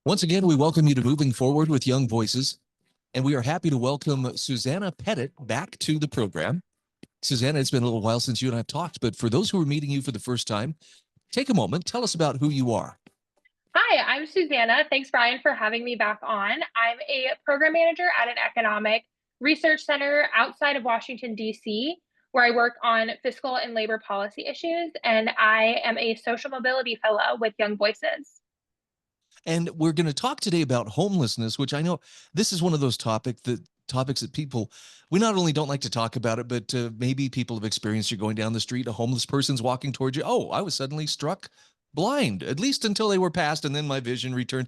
Once again, we welcome you to Moving Forward with Young Voices, and we are happy to welcome Susannah Petitt back to the program. Susannah, it's been a little while since you and I have talked, but for those who are meeting you for the first time, take a moment, tell us about who you are. Hi, I'm Susannah. Thanks, Brian, for having me back on. I'm a program manager at an economic research center outside of Washington, D.C., where I work on fiscal and labor policy issues, and I am a social mobility fellow with Young Voices. And we're going to talk today about homelessness, which I know this is one of those topics that people, we not only don't like to talk about it, but maybe people have experienced. You're going down the street, a homeless person's walking towards you. Oh, I was suddenly struck blind, at least until they were passed, and then my vision returned.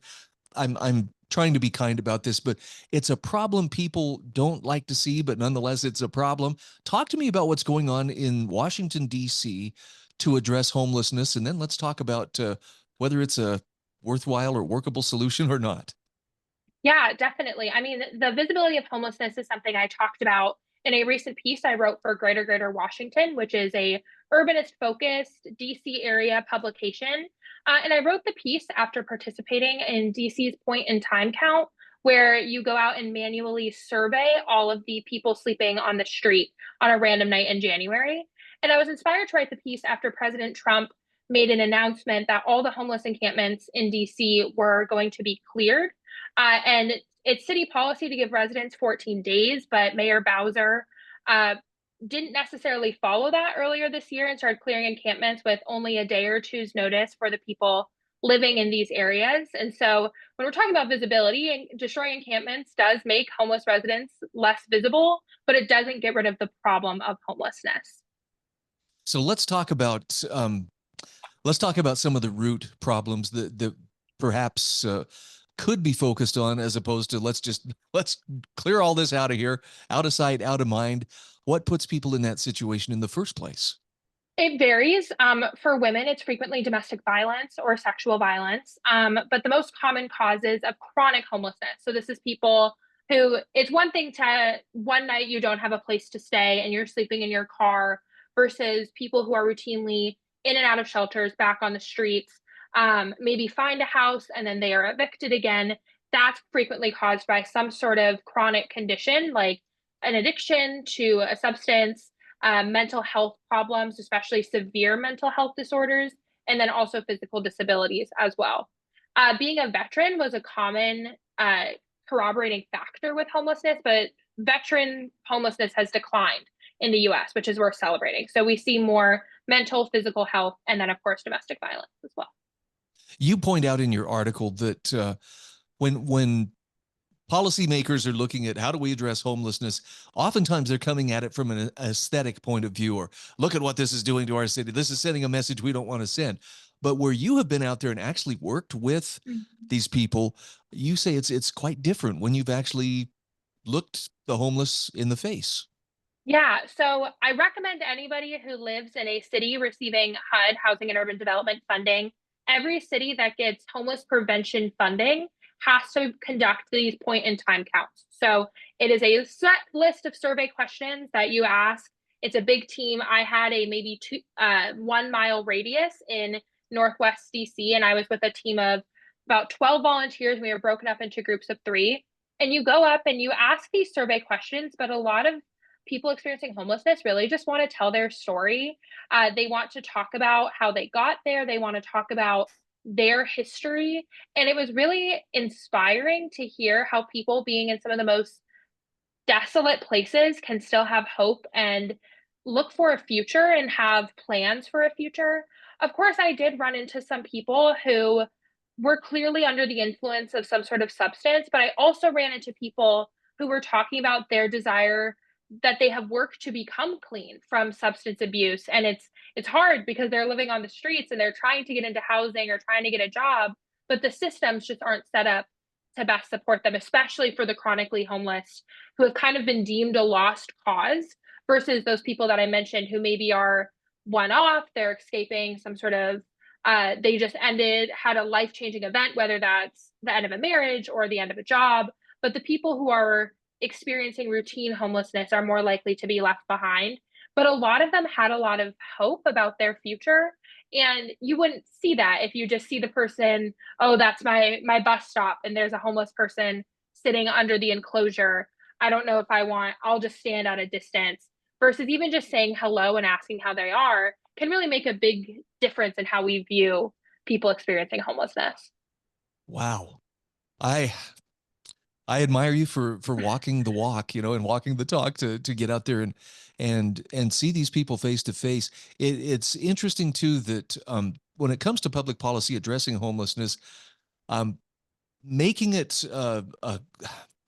I'm trying to be kind about this, but it's a problem people don't like to see, but nonetheless, it's a problem. Talk to me about what's going on in Washington, D.C. to address homelessness, and then let's talk about whether it's a worthwhile or workable solution or not. Yeah, definitely. I mean, the visibility of homelessness is something I talked about in a recent piece I wrote for Greater Washington, which is a urbanist focused DC area publication. And I wrote the piece after participating in DC's point in time count, where you go out and manually survey all of the people sleeping on the street on a random night in January. And I was inspired to write the piece after President Trump made an announcement that all the homeless encampments in DC were going to be cleared, and it's city policy to give residents 14 days, but Mayor Bowser uh, didn't necessarily follow that earlier this year and started clearing encampments with only a day or two's notice for the people living in these areas. And so when we're talking about visibility, and destroying encampments does make homeless residents less visible, but it doesn't get rid of the problem of homelessness. So let's talk about some of the root problems that perhaps could be focused on, as opposed to let's clear all this out of here, out of sight, out of mind. What puts people in that situation in the first place? It varies. For women, it's frequently domestic violence or sexual violence. But the most common causes of chronic homelessness. So this is people who, it's one thing to one night you don't have a place to stay and you're sleeping in your car versus people who are routinely in and out of shelters, back on the streets, maybe find a house and then they are evicted again. That's frequently caused by some sort of chronic condition like an addiction to a substance, mental health problems, especially severe mental health disorders, and then also physical disabilities as well. Being a veteran was a common corroborating factor with homelessness, but veteran homelessness has declined in the US, which is worth celebrating. So we see more mental, physical health, and then, of course, domestic violence as well. You point out in your article that when policymakers are looking at how do we address homelessness, oftentimes they're coming at it from an aesthetic point of view, or look at what this is doing to our city. This is sending a message we don't want to send. But where you have been out there and actually worked with these people, you say it's quite different when you've actually looked the homeless in the face. Yeah, so I recommend anybody who lives in a city receiving HUD, Housing and Urban Development funding, every city that gets homeless prevention funding has to conduct these point in time counts. So it is a set list of survey questions that you ask. It's a big team. I had a maybe 1 mile radius in Northwest DC, and I was with a team of about 12 volunteers. We were broken up into groups of three. And you go up and you ask these survey questions, but a lot of people experiencing homelessness really just want to tell their story. They want to talk about how they got there. They want to talk about their history. And it was really inspiring to hear how people being in some of the most desolate places can still have hope and look for a future and have plans for a future. Of course, I did run into some people who were clearly under the influence of some sort of substance, but I also ran into people who were talking about their desire that they have worked to become clean from substance abuse. And it's hard because they're living on the streets and they're trying to get into housing or trying to get a job, but the systems just aren't set up to best support them, especially for the chronically homeless who have kind of been deemed a lost cause versus those people that I mentioned who maybe are one off, they're escaping some sort of they just had a life changing event, whether that's the end of a marriage or the end of a job. But the people who are experiencing routine homelessness are more likely to be left behind. but a lot of them had a lot of hope about their future. And you wouldn't see that if you just see the person, oh, that's my bus stop and there's a homeless person sitting under the enclosure. I don't know if I'll just stand at a distance. Versus even just saying hello and asking how they are can really make a big difference in how we view people experiencing homelessness. Wow. I I admire you for walking the walk, and walking the talk to get out there and see these people face to face. It's interesting too that when it comes to public policy addressing homelessness, um, making it a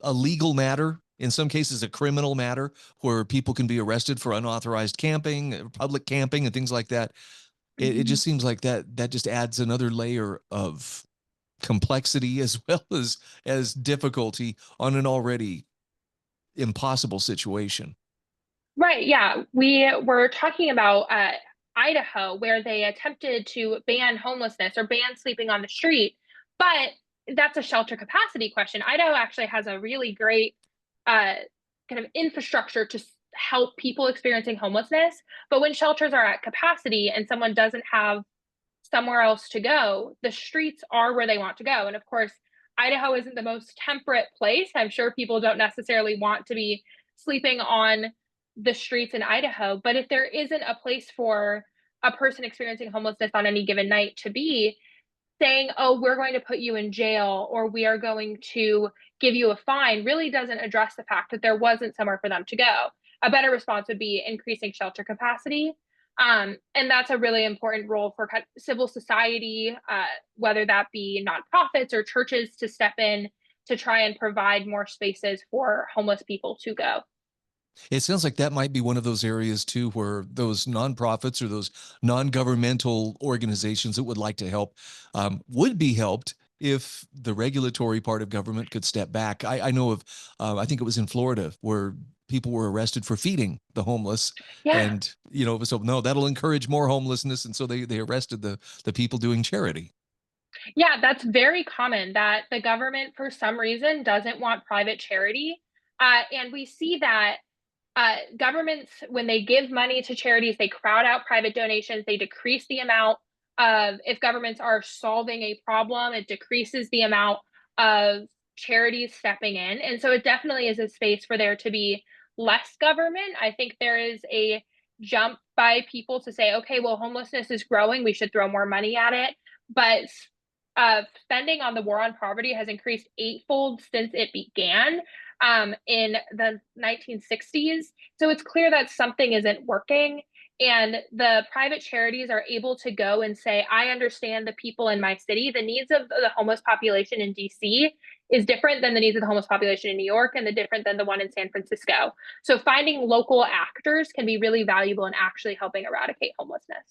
legal matter, in some cases a criminal matter, where people can be arrested for unauthorized camping, public camping, and things like that. It Mhm. just seems like that just adds another layer of complexity as well as difficulty on an already impossible situation. Right. Yeah. We were talking about Idaho, where they attempted to ban homelessness or ban sleeping on the street, but that's a shelter capacity question. Idaho actually has a really great uh, kind of infrastructure to help people experiencing homelessness. But when shelters are at capacity and someone doesn't have somewhere else to go, the streets are where they want to go. And of course, Idaho isn't the most temperate place. I'm sure people don't necessarily want to be sleeping on the streets in Idaho, but if there isn't a place for a person experiencing homelessness on any given night to be, saying, oh, we're going to put you in jail or we are going to give you a fine really doesn't address the fact that there wasn't somewhere for them to go. A better response would be increasing shelter capacity. And that's a really important role for civil society, whether that be nonprofits or churches to step in to try and provide more spaces for homeless people to go. It sounds like that might be one of those areas too where those nonprofits or those non-governmental organizations that would like to help would be helped if the regulatory part of government could step back. I know of, I think it was in Florida where people were arrested for feeding the homeless, Yeah. and so no, that'll encourage more homelessness, and so they arrested the people doing charity. Yeah, that's very common that the government, for some reason, doesn't want private charity. And we see that governments, when they give money to charities, they crowd out private donations. They decrease the amount of, if governments are solving a problem, it decreases the amount of charities stepping in. And so it definitely is a space for there to be less government. I think there is a jump by people to say, okay, well, homelessness is growing. We should throw more money at it. But spending on the war on poverty has increased eightfold since it began in the 1960s. So it's clear that something isn't working. And the private charities are able to go and say, I understand the people in my city. The needs of the homeless population in DC is different than the needs of the homeless population in New York and the different than the one in San Francisco. So finding local actors can be really valuable in actually helping eradicate homelessness.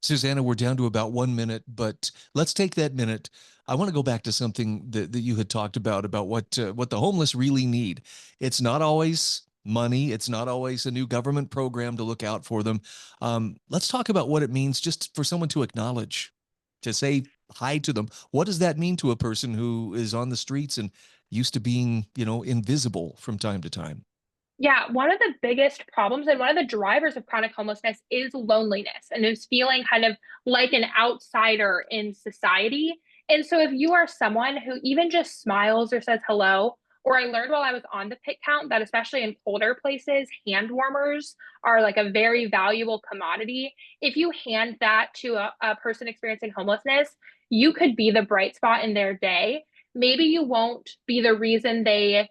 Susannah, we're down to about 1 minute, but let's take that minute. I want to go back to something that you had talked about what the homeless really need. It's not always money. It's not always a new government program to look out for them. Let's talk about what it means just for someone to acknowledge, to say hi to them. What does that mean to a person who is on the streets and used to being, invisible from time to time? Yeah, one of the biggest problems and one of the drivers of chronic homelessness is loneliness and is feeling kind of like an outsider in society. And so if you are someone who even just smiles or says hello, or I learned while I was on the pit count that especially in colder places, hand warmers are like a very valuable commodity. If you hand that to a person experiencing homelessness, you could be the bright spot in their day. Maybe you won't be the reason they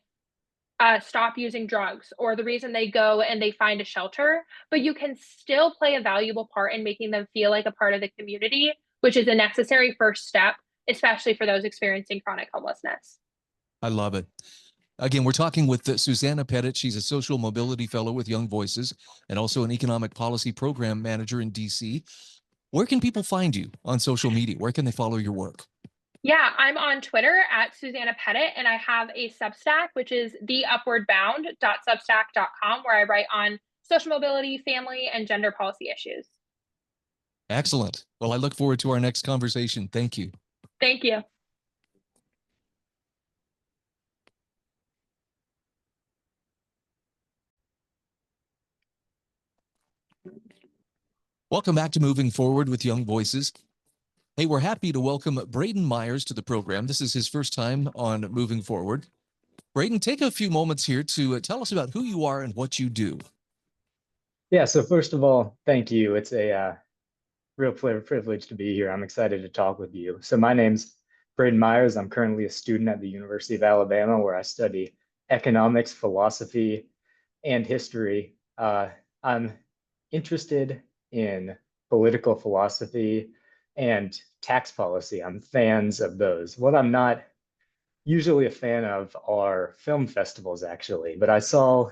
stop using drugs or the reason they go and they find a shelter, but you can still play a valuable part in making them feel like a part of the community, which is a necessary first step, especially for those experiencing chronic homelessness. I love it. Again, we're talking with Susannah Petitt. She's a social mobility fellow with Young Voices and also an economic policy program manager in DC. Where can people find you on social media? Where can they follow your work? Yeah, I'm on Twitter at Susannah Petitt, and I have a Substack, which is theupwardbound.substack.com, where I write on social mobility, family, and gender policy issues. Excellent. Well, I look forward to our next conversation. Thank you. Thank you. Welcome back to Moving Forward with Young Voices. Hey, we're happy to welcome Brayden Myers to the program. This is his first time on Moving Forward. Brayden, take a few moments here to tell us about who you are and what you do. Yeah, so first of all, thank you. It's a real privilege to be here. I'm excited to talk with you. So my name's Brayden Myers. I'm currently a student at the University of Alabama, where I study economics, philosophy, and history. I'm interested in political philosophy and tax policy. I'm fans of those. What I'm not usually a fan of are film festivals, actually, but I saw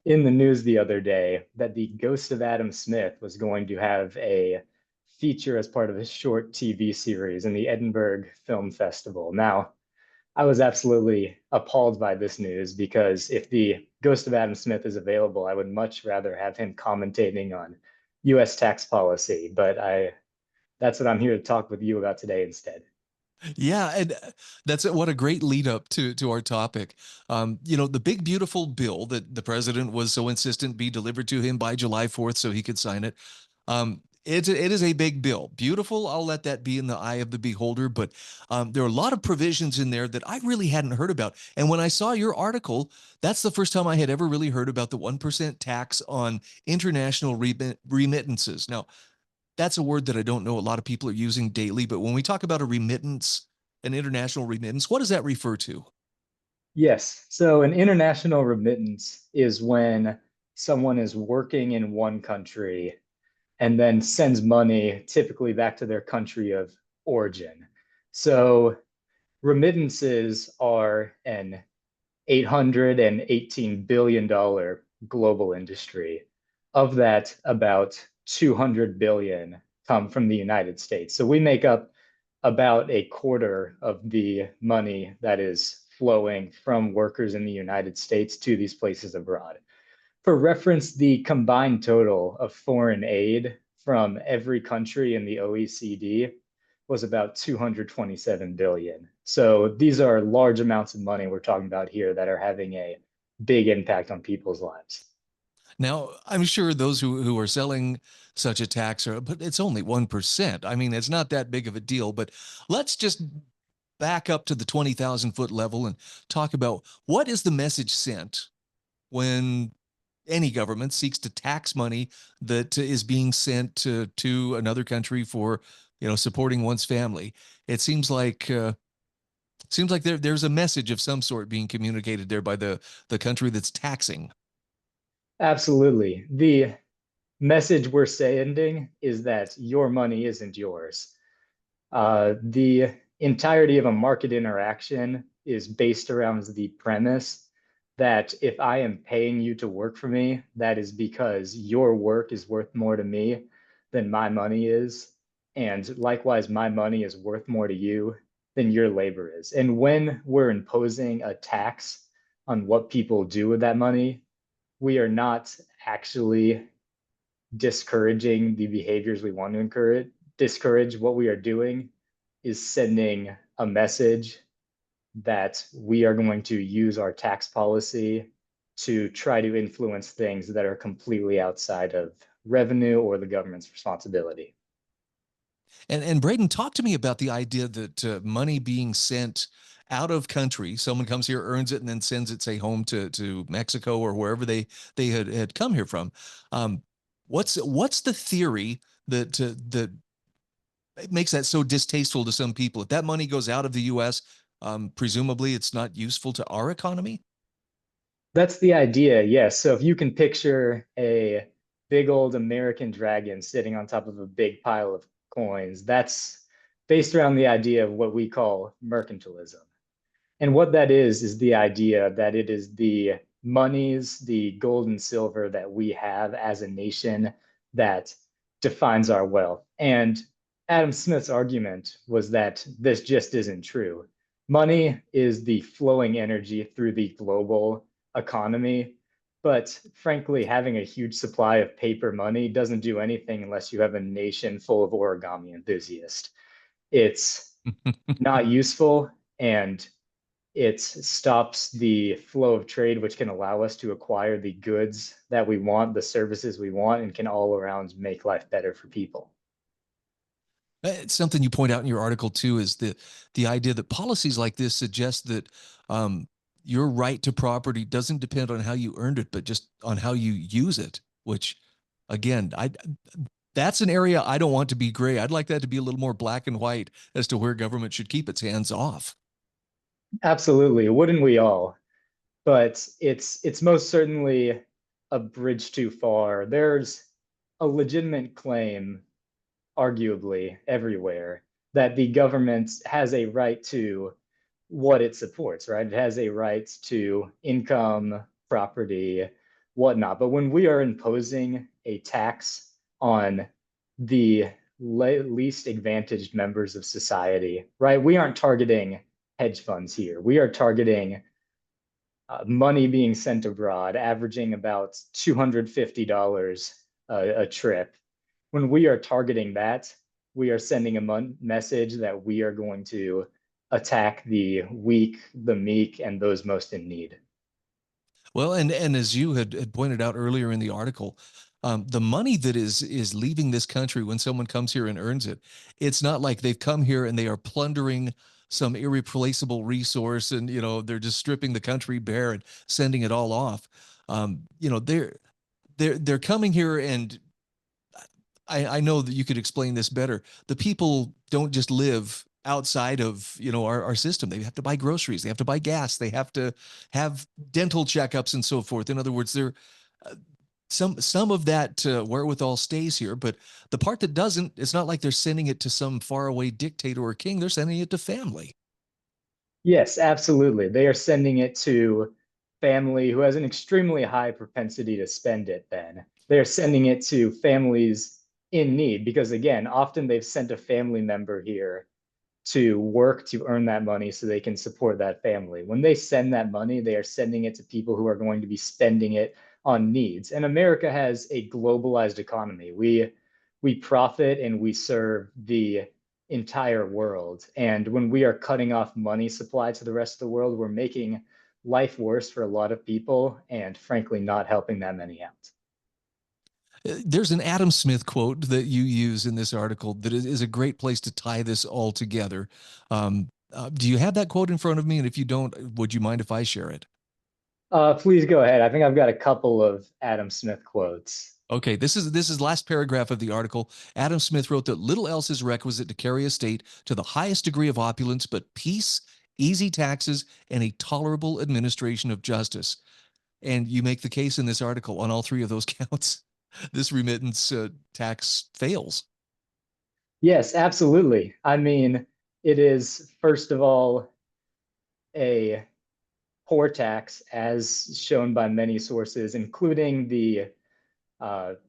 in the news the other day that the ghost of Adam Smith was going to have a feature as part of a short TV series in the Edinburgh Film Festival. Now, I was absolutely appalled by this news because if the ghost of Adam Smith is available, I would much rather have him commentating on US tax policy. But that's what I'm here to talk with you about today instead. Yeah, and that's what a great lead up to our topic. The big beautiful bill that the president was so insistent be delivered to him by July 4th so he could sign it. It is a big bill. Beautiful. I'll let that be in the eye of the beholder. But there are a lot of provisions in there that I really hadn't heard about. And when I saw your article, that's the first time I had ever really heard about the 1% tax on international remittances. Now, that's a word that I don't know a lot of people are using daily, but when we talk about a remittance, an international remittance, what does that refer to? Yes. So an international remittance is when someone is working in one country and then sends money typically back to their country of origin. So remittances are an $818 billion global industry. Of that, about 200 billion come from the United States. So we make up about a quarter of the money that is flowing from workers in the United States to these places abroad. For reference, the combined total of foreign aid from every country in the OECD was about 227 billion. So these are large amounts of money we're talking about here that are having a big impact on people's lives. Now, I'm sure those who are selling such a tax are, but it's only 1%. I mean, it's not that big of a deal, but let's just back up to the 20,000 foot level and talk about what is the message sent when any government seeks to tax money that is being sent to another country for, supporting one's family. It seems like there's a message of some sort being communicated there by the country that's taxing. Absolutely. The message we're sending is that your money isn't yours. The entirety of a market interaction is based around the premise that if I am paying you to work for me, that is because your work is worth more to me than my money is. And likewise, my money is worth more to you than your labor is. And when we're imposing a tax on what people do with that money, we are not actually discouraging the behaviors we want to discourage. What we are doing is sending a message that we are going to use our tax policy to try to influence things that are completely outside of revenue or the government's responsibility. And Brayden, talk to me about the idea that money being sent out of country, someone comes here, earns it, and then sends it, say, home to Mexico or wherever they had come here from. Um, what's the theory that makes that so distasteful to some people? If that money goes out of the U.S., presumably it's not useful to our economy. That's the idea, yes. So if you can picture a big old American dragon sitting on top of a big pile of coins, that's based around the idea of what we call mercantilism. And what that is the idea that it is the monies, the gold and silver that we have as a nation that defines our wealth. And Adam Smith's argument was that this just isn't true. Money is the flowing energy through the global economy. But frankly, having a huge supply of paper money doesn't do anything unless you have a nation full of origami enthusiasts. It's not useful. And It stops the flow of trade, which can allow us to acquire the goods that we want, the services we want, and can all around make life better for people. It's something you point out in your article too, is the idea that policies like this suggest that your right to property doesn't depend on how you earned it, but just on how you use it. Which, again, that's an area I don't want to be gray. I'd like that to be a little more black and white as to where government should keep its hands off. Absolutely, wouldn't we all? But it's most certainly a bridge too far. There's a legitimate claim, arguably everywhere, that the government has a right to what it supports, right? It has a right to income, property, whatnot. But when we are imposing a tax on the least advantaged members of society, right? We aren't targeting hedge funds here. We are targeting money being sent abroad, averaging about $250 a trip. When we are targeting that, we are sending a message that we are going to attack the weak, the meek, and those most in need. Well, and as you had pointed out earlier in the article, the money that is leaving this country when someone comes here and earns it, it's not like they've come here and they are plundering some irreplaceable resource and they're just stripping the country bare and sending it all off. They're coming here, and I know that you could explain this better. The people don't just live outside of our system. They have to buy groceries, they have to buy gas, they have to have dental checkups and so forth. In other words, they're some of that wherewithal stays here, but the part that doesn't, it's not like they're sending it to some faraway dictator or king. They're sending it to family. Yes, absolutely. They are sending it to family who has an extremely high propensity to spend it then. They're sending it to families in need because, again, often they've sent a family member here to work to earn that money so they can support that family. When they send that money, they are sending it to people who are going to be spending it on needs. And America has a globalized economy. We profit and we serve the entire world. And when we are cutting off money supply to the rest of the world, we're making life worse for a lot of people and frankly not helping that many out. There's an Adam Smith quote that you use in this article that is a great place to tie this all together. Do you have that quote in front of me? And if you don't, would you mind if I share it? Please go ahead. I think I've got a couple of Adam Smith quotes. Okay, this is last paragraph of the article. Adam Smith wrote that little else is requisite to carry a state to the highest degree of opulence, but peace, easy taxes, and a tolerable administration of justice. And you make the case in this article on all three of those counts. This remittance tax fails. Yes, absolutely. I mean, it is, first of all, a poor tax, as shown by many sources, including the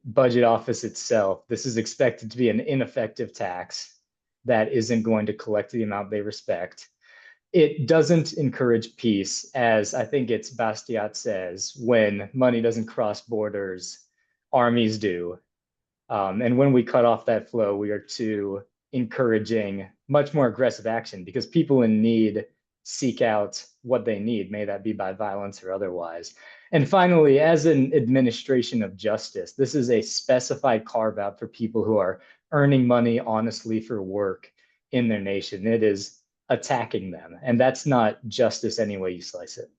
budget office itself. This is expected to be an ineffective tax that isn't going to collect the amount they respect. It doesn't encourage peace, as I think it's Bastiat says, when money doesn't cross borders, armies do. And when we cut off that flow, we are too encouraging much more aggressive action because people in need seek out what they need, may that be by violence or otherwise. And finally, as an administration of justice, this is a specified carve out for people who are earning money honestly for work in their nation. It is attacking them, and that's not justice any way you slice it.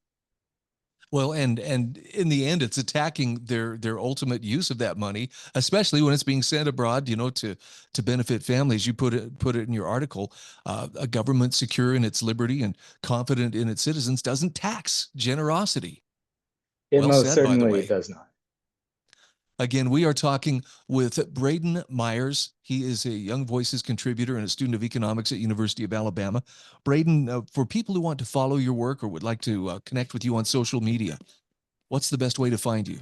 Well, and in the end, it's attacking their ultimate use of that money, especially when it's being sent abroad, to benefit families. You put it in your article. A government secure in its liberty and confident in its citizens doesn't tax generosity. It Well most said, by the certainly way. does not. Again, we are talking with Brayden Myers. He is a Young Voices contributor and a student of economics at University of Alabama. Brayden, for people who want to follow your work or would like to connect with you on social media, what's the best way to find you?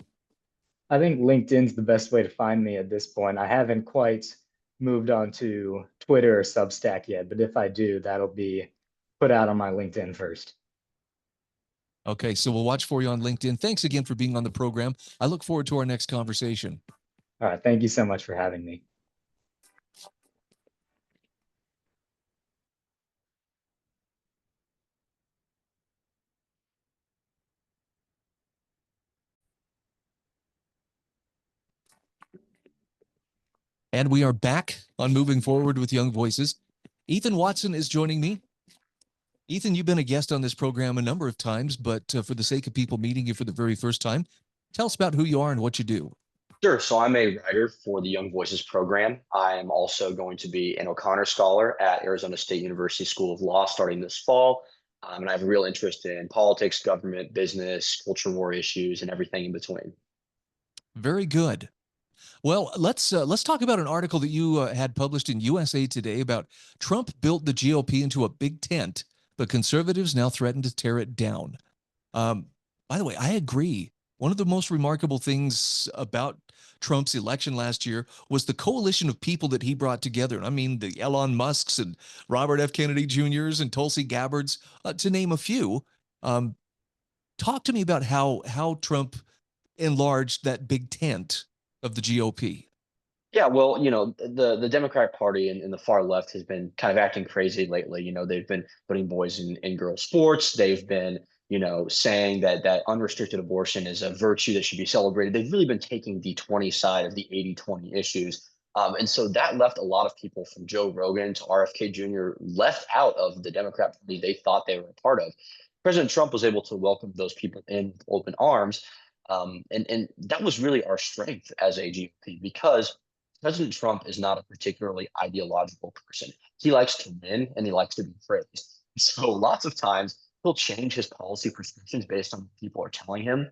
I think LinkedIn's the best way to find me at this point. I haven't quite moved on to Twitter or Substack yet, but if I do, that'll be put out on my LinkedIn first. Okay, so we'll watch for you on LinkedIn. Thanks again for being on the program. I look forward to our next conversation. All right. Thank you so much for having me. And we are back on Moving Forward with Young Voices. Ethan Watson is joining me. Ethan, you've been a guest on this program a number of times, but for the sake of people meeting you for the very first time, tell us about who you are and what you do. Sure. So I'm a writer for the Young Voices program. I am also going to be an O'Connor Scholar at Arizona State University School of Law starting this fall. And I have a real interest in politics, government, business, culture war issues, and everything in between. Very good. Well, let's talk about an article that you had published in USA Today about Trump built the GOP into a big tent, but conservatives now threaten to tear it down. By the way, I agree. One of the most remarkable things about Trump's election last year was the coalition of people that he brought together. And I mean, the Elon Musks and Robert F. Kennedy Jr.'s and Tulsi Gabbards, to name a few. Talk to me about how Trump enlarged that big tent of the GOP. Yeah, well, the Democratic Party and the far left has been kind of acting crazy lately. They've been putting boys in girls' sports. They've been, saying that unrestricted abortion is a virtue that should be celebrated. They've really been taking the 20 side of the 80-20 issues. And so that left a lot of people from Joe Rogan to RFK Jr. left out of the Democrat Party they thought they were a part of. President Trump was able to welcome those people in with open arms. And that was really our strength as a GOP because President Trump is not a particularly ideological person. He likes to win and he likes to be praised. So lots of times he'll change his policy prescriptions based on what people are telling him,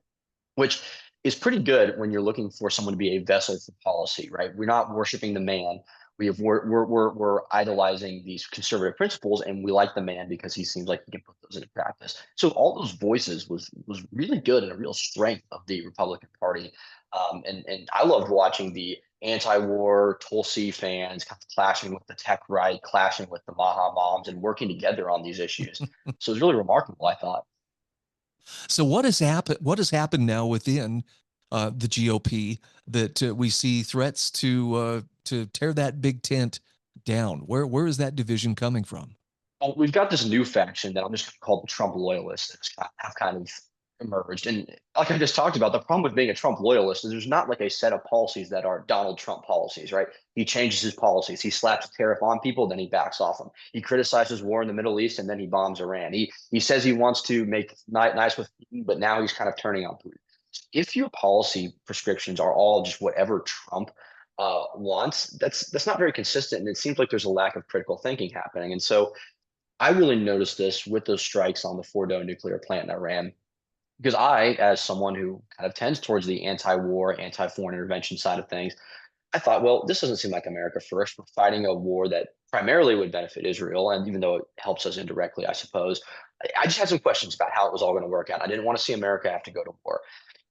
which is pretty good when you're looking for someone to be a vessel for policy, right? We're not worshiping the man. We're idolizing these conservative principles, and we like the man because he seems like he can put those into practice. So all those voices was really good and a real strength of the Republican Party. And I loved watching the anti-war Tulsi fans kind of clashing with the tech right, clashing with the Maha moms, and working together on these issues. So it's really remarkable, I thought. So what has happened? What has happened now within the GOP that we see threats to tear that big tent down? Where is that division coming from? Well, we've got this new faction that I'm just going to call the Trump loyalists that have kind of emerged. And like I just talked about, the problem with being a Trump loyalist is there's not like a set of policies that are Donald Trump policies, right? He changes his policies. He slaps a tariff on people, then he backs off them. He criticizes war in the Middle East, and then he bombs Iran. He says he wants to make nice with Putin, but now he's kind of turning on Putin. If your policy prescriptions are all just whatever Trump wants, that's not very consistent. And it seems like there's a lack of critical thinking happening. And so I really noticed this with those strikes on the Fordo nuclear plant in Iran, because I, as someone who kind of tends towards the anti-war, anti-foreign intervention side of things, I thought, well, this doesn't seem like America first. We're fighting a war that primarily would benefit Israel, and even though it helps us indirectly, I suppose, I just had some questions about how it was all going to work out. I didn't want to see America have to go to war.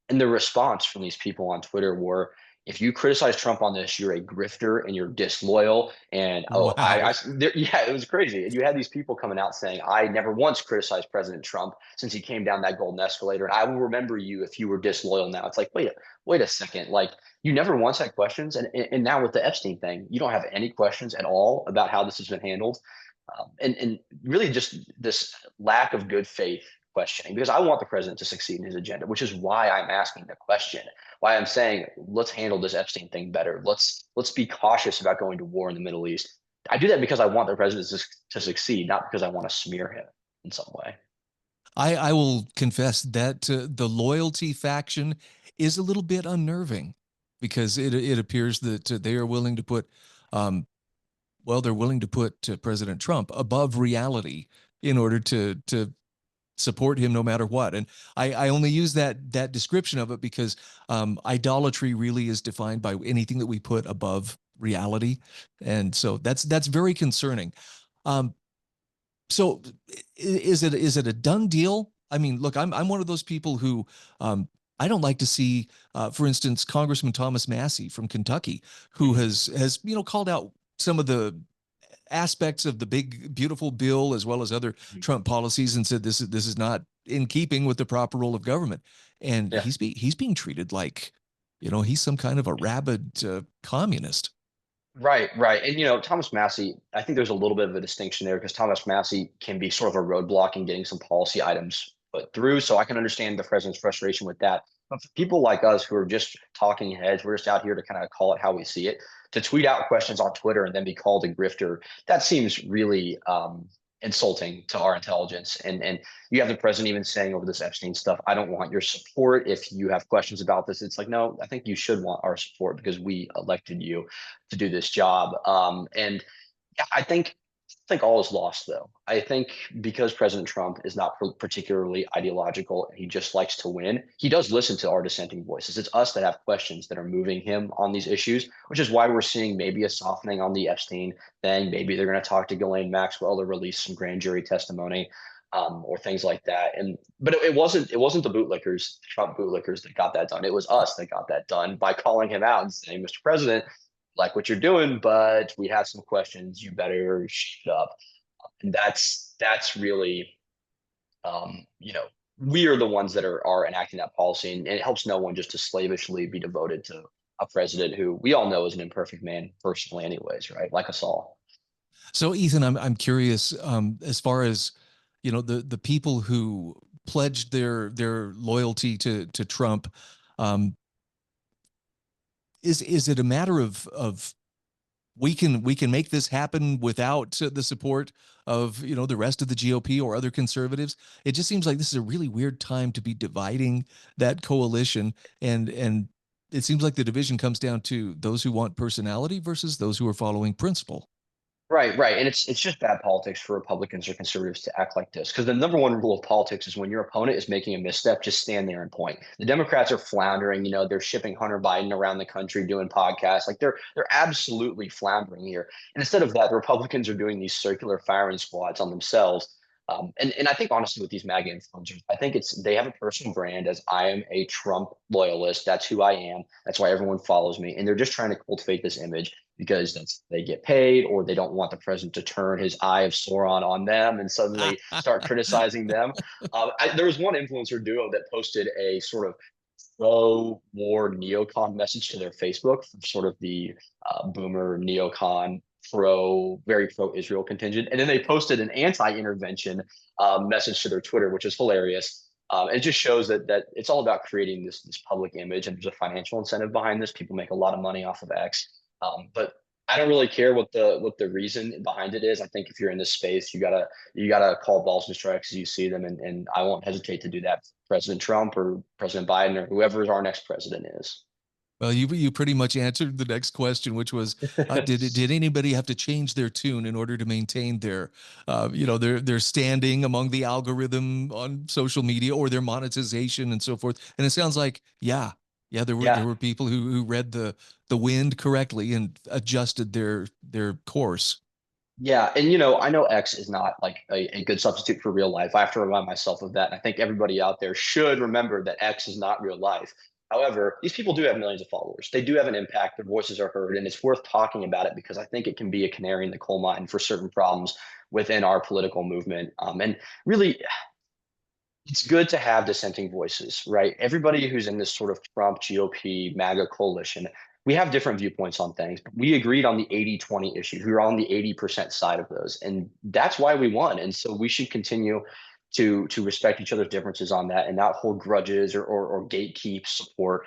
And the response from these people on Twitter were, if you criticize Trump on this, you're a grifter and you're disloyal. And Wow. yeah, it was crazy. And you had these people coming out saying, I never once criticized President Trump since he came down that golden escalator, and I will remember you if you were disloyal now. It's like, wait a second. Like, you never once had questions, and now with the Epstein thing, you don't have any questions at all about how this has been handled, and really just this lack of good faith questioning, because I want the president to succeed in his agenda, which is why I'm asking the question, why I'm saying, let's handle this Epstein thing better. Let's be cautious about going to war in the Middle East. I do that because I want the president to succeed, not because I want to smear him in some way. I will confess that the loyalty faction is a little bit unnerving, because it appears that they are willing to put, they're willing to put President Trump above reality in order to support him no matter what. And I only use that description of it because idolatry really is defined by anything that we put above reality. And so that's very concerning. So is it a done deal? I mean, look, I'm one of those people who I don't like to see, for instance, Congressman Thomas Massey from Kentucky, who has called out some of the aspects of the big beautiful bill as well as other Trump policies and said this is not in keeping with the proper role of government. And Yeah. he's being treated like, he's some kind of a rabid communist. Right. And, Thomas Massey, I think there's a little bit of a distinction there because Thomas Massey can be sort of a roadblock in getting some policy items put through. So I can understand the president's frustration with that. But for people like us who are just talking heads, we're just out here to kind of call it how we see it. to tweet out questions on Twitter and then be called a grifter, that seems really insulting to our intelligence. And you have the president even saying over this Epstein stuff, I don't want your support if you have questions about this. It's like, no, I think you should want our support because we elected you to do this job. And yeah, I think all is lost, though. I think because President Trump is not particularly ideological and he just likes to win, he does listen to our dissenting voices. It's us that have questions that are moving him on these issues, which is why we're seeing maybe a softening on the Epstein thing. Maybe they're going to talk to Ghislaine Maxwell or release some grand jury testimony, or things like that. But it wasn't the bootlickers, Trump bootlickers, that got that done. It was us that got that done by calling him out and saying, Mr. President, like what you're doing, but we have some questions. You better shut up. And that's really, we are the ones that are enacting that policy, and it helps no one just to slavishly be devoted to a president who we all know is an imperfect man personally, anyways, right? Like us all. So, Ethan, I'm curious, as far as the people who pledged their loyalty to Trump. Is it a matter of we can make this happen without the support of the rest of the GOP or other conservatives? It just seems like this is a really weird time to be dividing that coalition, and it seems like the division comes down to those who want personality versus those who are following principle. Right. And it's just bad politics for Republicans or conservatives to act like this. Because the number one rule of politics is when your opponent is making a misstep, just stand there and point. The Democrats are floundering, they're shipping Hunter Biden around the country doing podcasts. Like they're absolutely floundering here. And instead of that, the Republicans are doing these circular firing squads on themselves. And I think honestly with these MAGA influencers, I think they have a personal brand as I am a Trump loyalist. That's who I am. That's why everyone follows me. And they're just trying to cultivate this image because they get paid, or they don't want the president to turn his eye of Sauron on them and suddenly start criticizing them. There was one influencer duo that posted a sort of pro-war neocon message to their Facebook from sort of the boomer neocon very pro-Israel contingent. And then they posted an anti-intervention message to their Twitter, which is hilarious. It just shows that it's all about creating this public image, and there's a financial incentive behind this. People make a lot of money off of X. But I don't really care what the reason behind it is. I think if you're in this space, you gotta call balls and strikes as you see them, and I won't hesitate to do that for President Trump or President Biden or whoever our next president is. Well, you pretty much answered the next question, which was, did anybody have to change their tune in order to maintain their standing among the algorithm on social media or their monetization and so forth? And it sounds like, yeah, there were people who read the wind correctly and adjusted their course. Yeah, and I know X is not like a good substitute for real life. I have to remind myself of that. And I think everybody out there should remember that X is not real life. However, these people do have millions of followers. They do have an impact. Their voices are heard, and it's worth talking about it because I think it can be a canary in the coal mine for certain problems within our political movement. And really, it's good to have dissenting voices, right? Everybody who's in this sort of Trump, GOP, MAGA coalition, we have different viewpoints on things, but we agreed on the 80-20 issues. We were on the 80% side of those, and that's why we won. And so we should continue to respect each other's differences on that and not hold grudges or gatekeep support.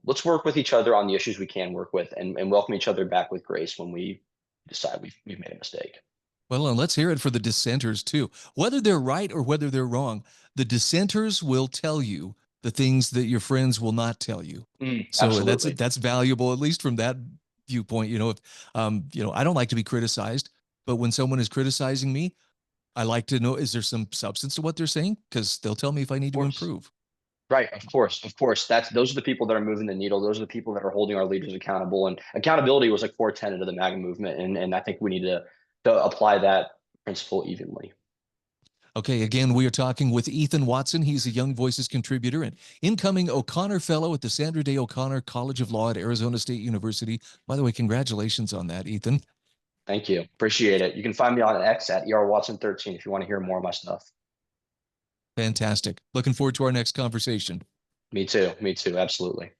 Let's work with each other on the issues we can work with, and welcome each other back with grace when we decide we've made a mistake. Well, and let's hear it for the dissenters too. Whether they're right or whether they're wrong, the dissenters will tell you the things that your friends will not tell you. So Absolutely. that's valuable, at least from that viewpoint. If I don't like to be criticized, but when someone is criticizing me, I like to know, is there some substance to what they're saying? Because they'll tell me if I need to improve. Right, of course. Those are the people that are moving the needle. Those are the people that are holding our leaders accountable. And accountability was a core tenet of the MAGA movement, and I think we need to apply that principle evenly. Okay, again, we are talking with Ethan Watson. He's a Young Voices contributor and incoming O'Connor Fellow at the Sandra Day O'Connor College of Law at Arizona State University. By the way, congratulations on that, Ethan. Thank you. Appreciate it. You can find me on X at ERWatson13 if you want to hear more of my stuff. Fantastic. Looking forward to our next conversation. Me too. Absolutely.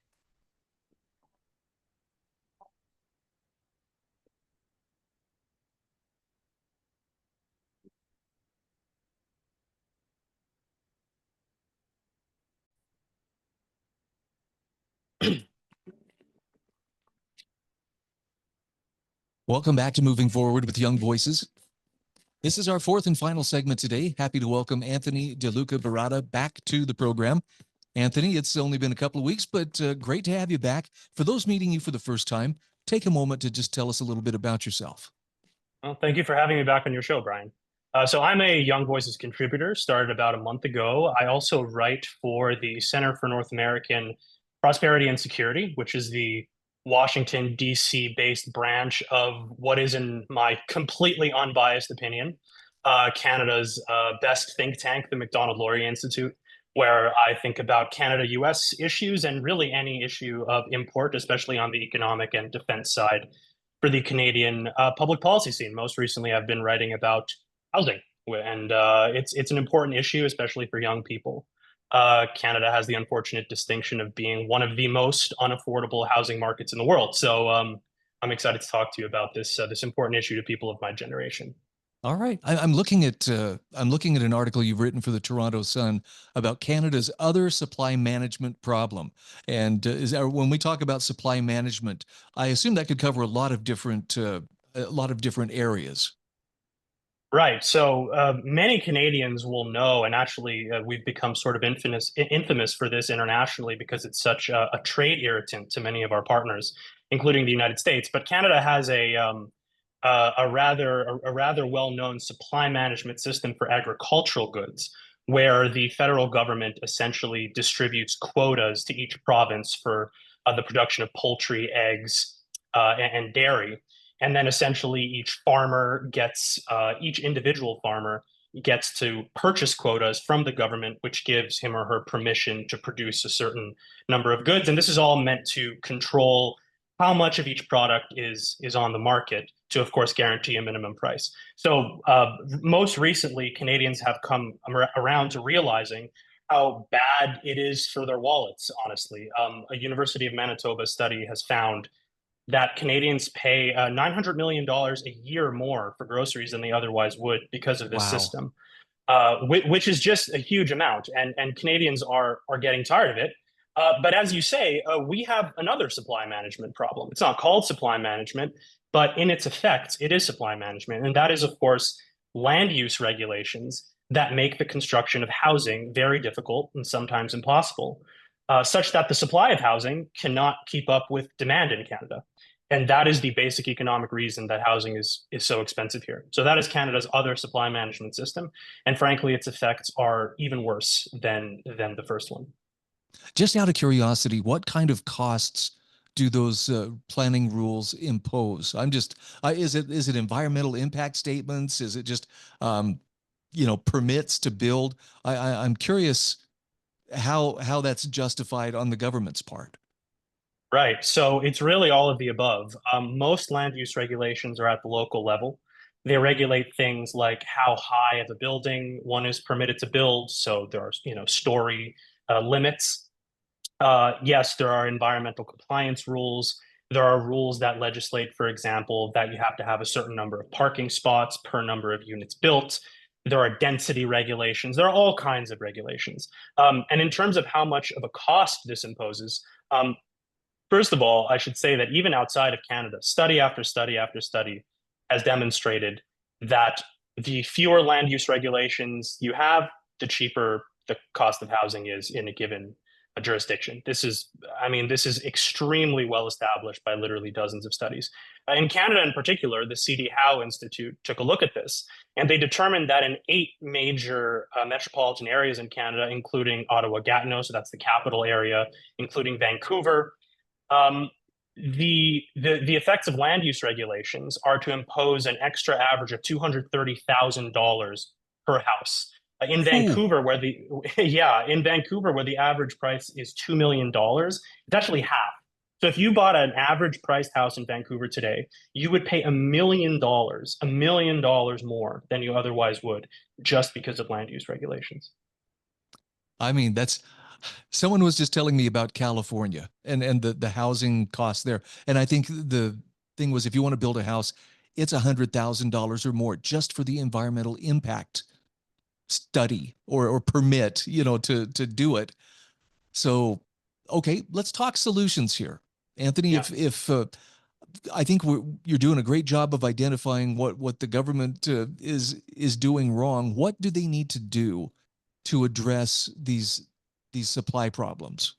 Welcome back to Moving Forward with Young Voices. This is our fourth and final segment today. Happy to welcome Anthony De Luca-Baratta back to the program. Anthony, it's only been a couple of weeks, but great to have you back. For those meeting you for the first time, take a moment to just tell us a little bit about yourself. Well, thank you for having me back on your show, Brian. So I'm a Young Voices contributor, started about a month ago. I also write for the Center for North American Prosperity and Security, which is the Washington, D.C. based branch of what is, in my completely unbiased opinion, Canada's best think tank, the Macdonald-Laurier Institute, where I think about Canada-US issues and really any issue of import, especially on the economic and defense side for the Canadian public policy scene. Most recently, I've been writing about housing, and it's an important issue, especially for young people. Canada has the unfortunate distinction of being one of the most unaffordable housing markets in the world. So I'm excited to talk to you about this important issue to people of my generation. All right, I'm looking at an article you've written for the Toronto Sun about Canada's other supply management problem. And when we talk about supply management, I assume that could cover a lot of different areas. Right. So many Canadians will know, and actually we've become sort of infamous for this internationally because it's such a trade irritant to many of our partners, including the United States. But Canada has a rather well-known supply management system for agricultural goods, where the federal government essentially distributes quotas to each province for the production of poultry, eggs, and dairy. And then essentially each individual farmer gets to purchase quotas from the government, which gives him or her permission to produce a certain number of goods. And this is all meant to control how much of each product is on the market to, of course, guarantee a minimum price. So most recently, Canadians have come around to realizing how bad it is for their wallets, honestly. A University of Manitoba study has found that Canadians pay $900 million a year more for groceries than they otherwise would because of this system, which is just a huge amount. And Canadians are getting tired of it. But as you say, we have another supply management problem. It's not called supply management, but in its effects, it is supply management. And that is, of course, land use regulations that make the construction of housing very difficult and sometimes impossible, such that the supply of housing cannot keep up with demand in Canada. And that is the basic economic reason that housing is so expensive here. So that is Canada's other supply management system. And frankly, its effects are even worse than the first one. Just out of curiosity, what kind of costs do those planning rules impose? Is it environmental impact statements? Is it just, permits to build? I'm curious how that's justified on the government's part. Right. So it's really all of the above. Most land use regulations are at the local level. They regulate things like how high of a building one is permitted to build. So there are, story limits. Yes, there are environmental compliance rules. There are rules that legislate, for example, that you have to have a certain number of parking spots per number of units built. There are density regulations. There are all kinds of regulations. And in terms of how much of a cost this imposes, first of all, I should say that even outside of Canada, study after study after study has demonstrated that the fewer land use regulations you have, the cheaper the cost of housing is in a given jurisdiction. This is extremely well established by literally dozens of studies. In Canada in particular, the C.D. Howe Institute took a look at this, and they determined that in 8 major metropolitan areas in Canada, including Ottawa-Gatineau, so that's the capital area, including Vancouver, the effects of land use regulations are to impose an extra average of $230,000 per house. In Vancouver, where the average price is $2 million, it's actually half. So if you bought an average priced house in Vancouver today, you would pay $1 million more than you otherwise would, just because of land use regulations. Someone was just telling me about California and the housing costs there. And I think the thing was, if you want to build a house, it's $100,000 or more just for the environmental impact study or permit, to do it. So, okay, let's talk solutions here. Anthony, if I think you're doing a great job of identifying what the government is doing wrong. What do they need to do to address these supply problems?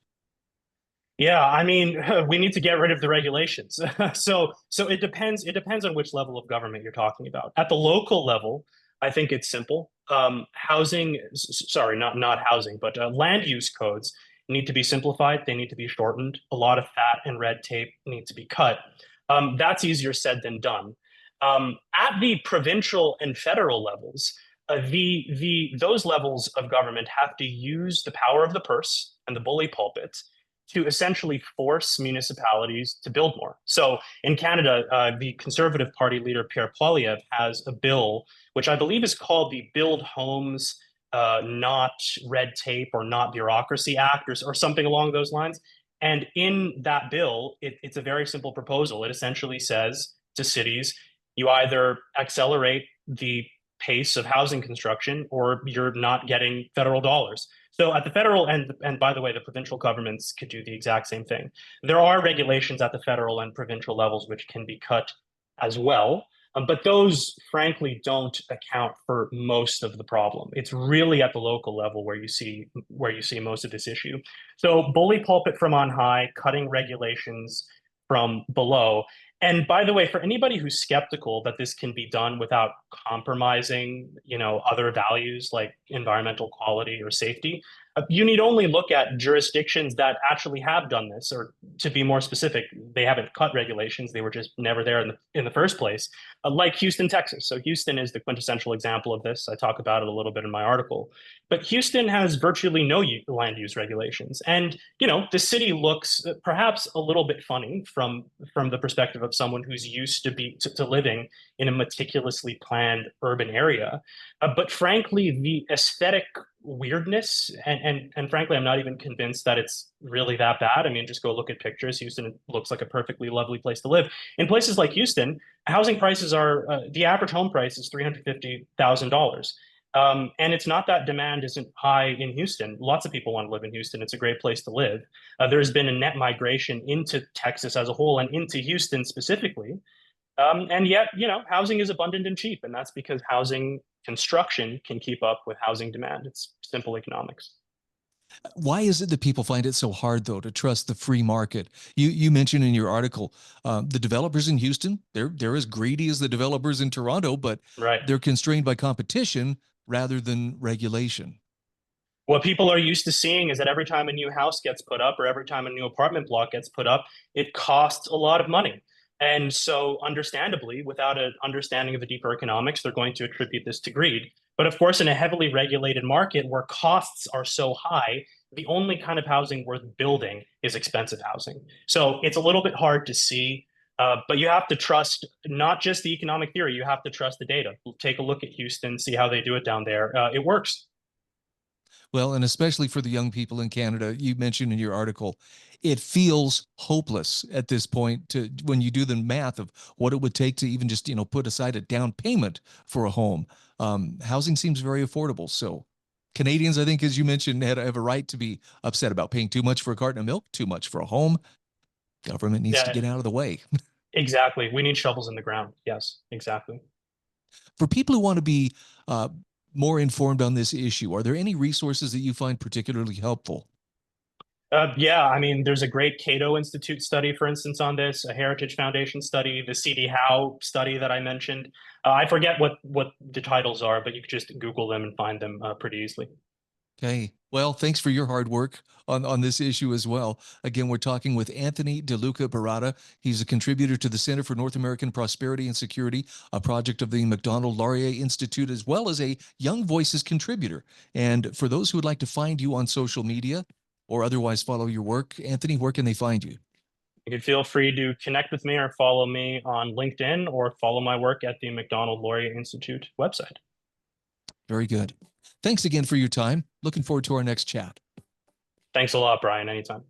Yeah, I mean, we need to get rid of the regulations. So it depends. It depends on which level of government you're talking about. At the local level, I think it's simple. Housing, sorry, not housing, but land use codes need to be simplified. They need to be shortened. A lot of fat and red tape need to be cut. That's easier said than done. At the provincial and federal levels, those levels of government have to use the power of the purse and the bully pulpit to essentially force municipalities to build more. So in Canada, the Conservative Party leader Pierre Poilievre has a bill, which I believe is called the Build Homes, Not Red Tape or Not Bureaucracy Act, or something along those lines. And in that bill, it's a very simple proposal. It essentially says to cities, you either accelerate the pace of housing construction or you're not getting federal dollars. So at the federal and by the way, the provincial governments could do the exact same thing. There are regulations at the federal and provincial levels which can be cut as well, but those frankly don't account for most of the problem. It's really at the local level where you see most of this issue. So bully pulpit from on high, cutting regulations from below. And by the way, for anybody who's skeptical that this can be done without compromising, other values like environmental quality or safety, you need only look at jurisdictions that actually have done this, or to be more specific, they haven't cut regulations. They were just never there in the first place, like Houston, Texas. So Houston is the quintessential example of this. I talk about it a little bit in my article. But Houston has virtually no land use regulations. And, the city looks perhaps a little bit funny from the perspective of someone who's used to living in a meticulously planned urban area. But frankly, the aesthetic weirdness, and frankly, I'm not even convinced that it's really that bad. I mean, just go look at pictures. Houston looks like a perfectly lovely place to live. In places like Houston, housing prices are, the average home price is $350,000. And it's not that demand isn't high in Houston. Lots of people want to live in Houston. It's a great place to live. There's been a net migration into Texas as a whole and into Houston specifically. And yet, housing is abundant and cheap. And that's because housing construction can keep up with housing demand. It's simple economics. Why is it that people find it so hard, though, to trust the free market? You mentioned in your article, the developers in Houston, they're as greedy as the developers in Toronto, but right. They're constrained by competition rather than regulation. What people are used to seeing is that every time a new house gets put up or every time a new apartment block gets put up, it costs a lot of money. And so understandably, without an understanding of the deeper economics, they're going to attribute this to greed. But of course, in a heavily regulated market where costs are so high, the only kind of housing worth building is expensive housing. So it's a little bit hard to see, but you have to trust not just the economic theory, you have to trust the data. Take a look at Houston, see how they do it down there. It works. Well, and especially for the young people in Canada, you mentioned in your article, it feels hopeless at this point when you do the math of what it would take to even just, put aside a down payment for a home. Housing seems very affordable. So Canadians, I think, as you mentioned, have a right to be upset about paying too much for a carton of milk, too much for a home. Government needs to get out of the way. Exactly. We need shovels in the ground. Yes, exactly. For people who want to be more informed on this issue, are there any resources that you find particularly helpful? Yeah, I mean, there's a great Cato Institute study, for instance, on this, a Heritage Foundation study, the C.D. Howe study that I mentioned. I forget what the titles are, but you could just Google them and find them pretty easily. Okay. Well, thanks for your hard work on this issue as well. Again, we're talking with Anthony De Luca-Baratta. He's a contributor to the Center for North American Prosperity and Security, a project of the Macdonald-Laurier Institute, as well as a Young Voices contributor. And for those who would like to find you on social media or otherwise follow your work, Anthony, where can they find you? You can feel free to connect with me or follow me on LinkedIn or follow my work at the Macdonald-Laurier Institute website. Very good. Thanks again for your time. Looking forward to our next chat. Thanks a lot, Brian. Anytime.